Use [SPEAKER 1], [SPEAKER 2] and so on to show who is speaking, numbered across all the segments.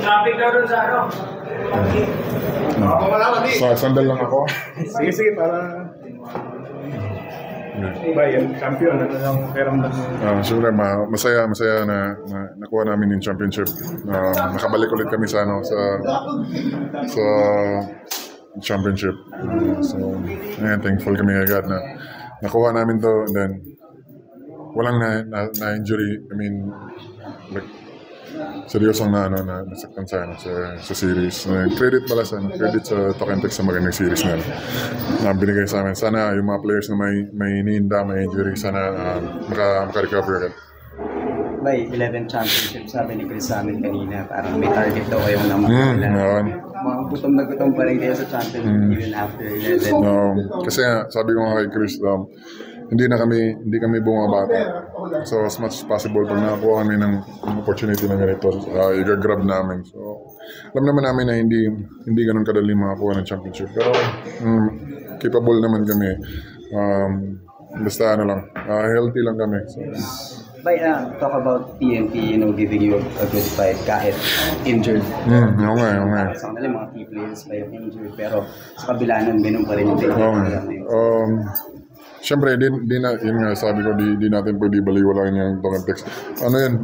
[SPEAKER 1] Traffic daw doon sa ano?
[SPEAKER 2] Sandal lang ako.
[SPEAKER 3] Sige, para... Ba, yan, champion. Ano lang peramdam mo?
[SPEAKER 2] Siyempre, masaya na nakuha namin yung championship. Nakabalik ulit kami sa championship. So, thankful kami agad na nakuha namin to, and then walang na injury. I mean, like, seryosong nasaktan sa series. Credit pala credit sa Tokentex sa magandang series na binigay sa amin. Sana yung mga players na may iniinda, may injury, sana maka-recover agad.
[SPEAKER 4] By 11 championship, sabi ni Chris sa amin kanina, parang may target daw kayong naman. Mga gutom na gutom pa rin kayo sa championship even after 11.
[SPEAKER 2] Kasi nga, sabi ko nga kay Chris, hindi kami bumabata. So as much as possible, pag nakakuha kami ng opportunity na ganito, i-grab namin. So alam naman namin na hindi ganun kadali makakuha ng championship. Pero capable naman kami. Basta healthy lang kami. So,
[SPEAKER 4] talk about TNT, giving you a good fight kahit injured.
[SPEAKER 2] Okay.
[SPEAKER 4] Sa kanila, mga key players pa yung injured, pero sa kabila nun, ganun pa rin yung
[SPEAKER 2] Siyempre, yun nga sabi ko, di natin pwede baliwalain yung Tokentex.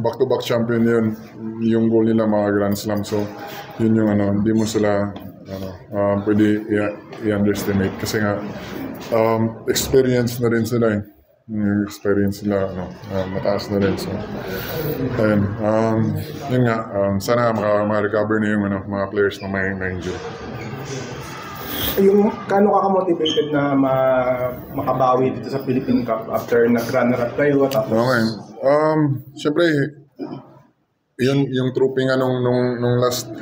[SPEAKER 2] Back-to-back champion yun. Yung goal nila mga Grand Slam. So, yun yung hindi mo sila pwede i-underestimate. Kasi nga, experience na rin sila eh. Yung experience nila, mataas na rin. So, ayun. Yun nga, sana maka-recover na yung mga players na may injury.
[SPEAKER 3] Yung kano ka motivated na makabawi dito sa Philippine Cup after nag-runner-up kayo tapos...
[SPEAKER 2] Okay. Siyempre, yung trophy nga nung last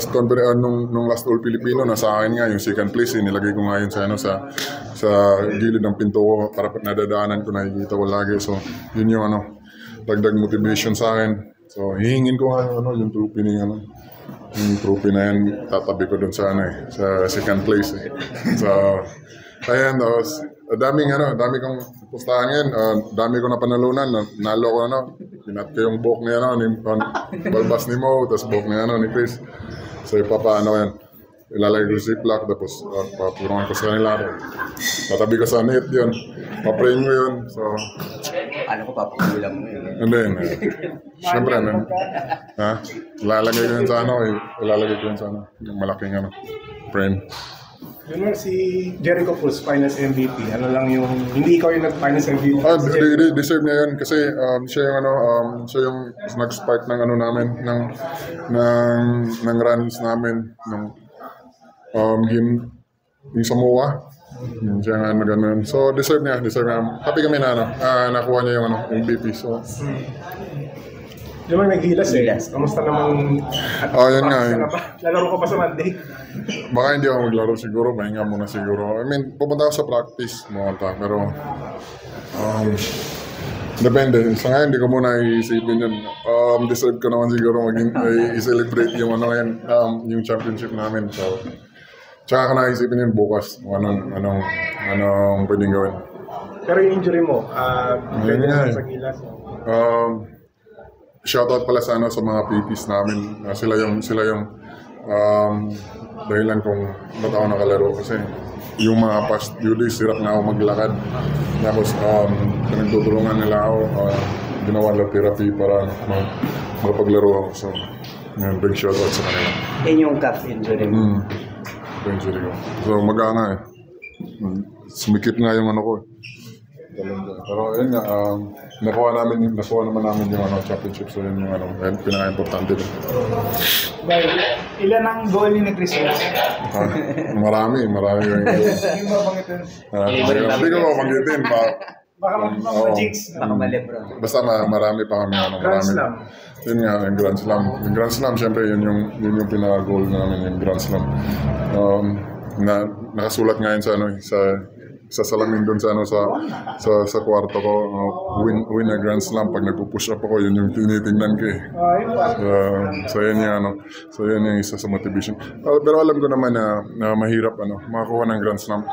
[SPEAKER 2] All Filipino, nasa akin nga yung second place, nilagay ko nga yun sa gilid ng pinto ko para nadadaanan ko, nakikita ko lagi. So, yun yung dagdag motivation sa akin. So, hihingin ko nga yung trophy niya. Yung trophy na yan, tatabi ko dun sa second place. So, ayan, dami kong pustahan yan, dami kong napanalunan, nalo ko pinat ko yung buhok niya, balbas ni Mo, tapos buhok niya, ni Chris. So, yan, ilalagay ko si Ziploc, tapos papurungan ko sa kanila. Tatabi ko sa net yun, paprayin ko yun. So,
[SPEAKER 4] ano ko, papakulang mo yun.
[SPEAKER 2] And then, siyempre, ilalagay ko yun sa yung malaking frame.
[SPEAKER 3] Yun si Jericho Cruz, Finals MVP. Ano lang yung, hindi ikaw yung nag-Finals MVP.
[SPEAKER 2] Deserve niya yun kasi siya yung nag-spark ng namin, ng runs namin, yung Samoa. Siya nga nag-ganun. So, deserve niya. Happy kami na nakuha niya yung MVP. So,
[SPEAKER 3] yung may naghilas Kamusta naman?
[SPEAKER 2] Yun nga.
[SPEAKER 3] Lalaro ko pa sa Monday.
[SPEAKER 2] Baka hindi ako maglaro siguro. Mahinga muna siguro. I mean, pupunta ako sa practice. Pero, depende. Sa ngayon, hindi ko muna iisipin yun. Deserve ko naman siguro i-celebrate yung championship namin. So, tsaka ka naisipin yun bukas kung anong pwedeng gawin.
[SPEAKER 3] Pero yung injury mo, pwede na sa gilas.
[SPEAKER 2] Shoutout pala sa mga PTs namin. Sila yung dahilan kung ba't ako nakalaro. Kasi yung mga past few days, hirap na ako maglakad. Tapos pinagtutulungan nila ako. Ginawa lang therapy para makapaglaro ako. So, big shoutout sa kanila.
[SPEAKER 4] Yung calf injury mo?
[SPEAKER 2] Injury ko. So mag-aanga sumikip nga yung ko. Pero yun nga, nakuha naman namin yung championship. So yun yung pinaka-importante din.
[SPEAKER 1] Ilan ang goal ni Chris?
[SPEAKER 2] Marami yung goal.
[SPEAKER 1] Yung mabangitin?
[SPEAKER 2] Hindi ko mabangitin.
[SPEAKER 1] Baka mag-jinx.
[SPEAKER 4] Baka malibro.
[SPEAKER 2] Basta marami pa kami.
[SPEAKER 3] Grand Slam.
[SPEAKER 2] Yun nga, yung Grand Slam. Yung Grand Slam, syempre, yun yung pinaka-goal namin, yung Grand Slam. Nakasulat nga yun sa salamin doon sa kwarto ko, win a Grand Slam. Pag nagpo-push up ako, yun yung tinitingnan ko eh. So yun yung isa sa motivation. Pero alam ko naman na mahirap makakuha ng Grand Slam.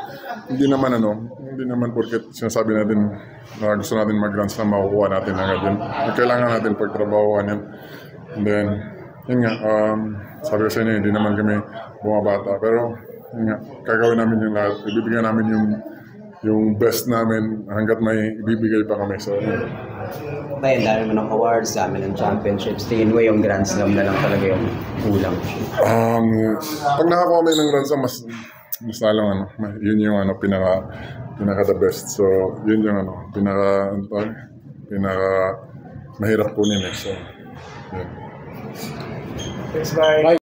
[SPEAKER 2] Hindi naman porket sinasabi natin na gusto natin mag Grand Slam, makukuha natin agad yun. Kailangan natin pagtrabahoan yan. And then, yun nga, sabi ko sa inyo, hindi naman kami bumabata. Pero, yun nga, gagawin namin yung lahat. Ibibigyan namin yung best namin hanggat may ibibigay pa kami. So, yun.
[SPEAKER 4] Tayo, dami mo ng awards, dami ng championships. Tingin mo yung Grand Slam na lang talaga yung kulang.
[SPEAKER 2] Pag nakakuha kami ng Grand Slam, mas lalong yun yung pinaka the best. So, yun yung pinaka mahirap kunin eh. So, yun.
[SPEAKER 1] Thanks, bye.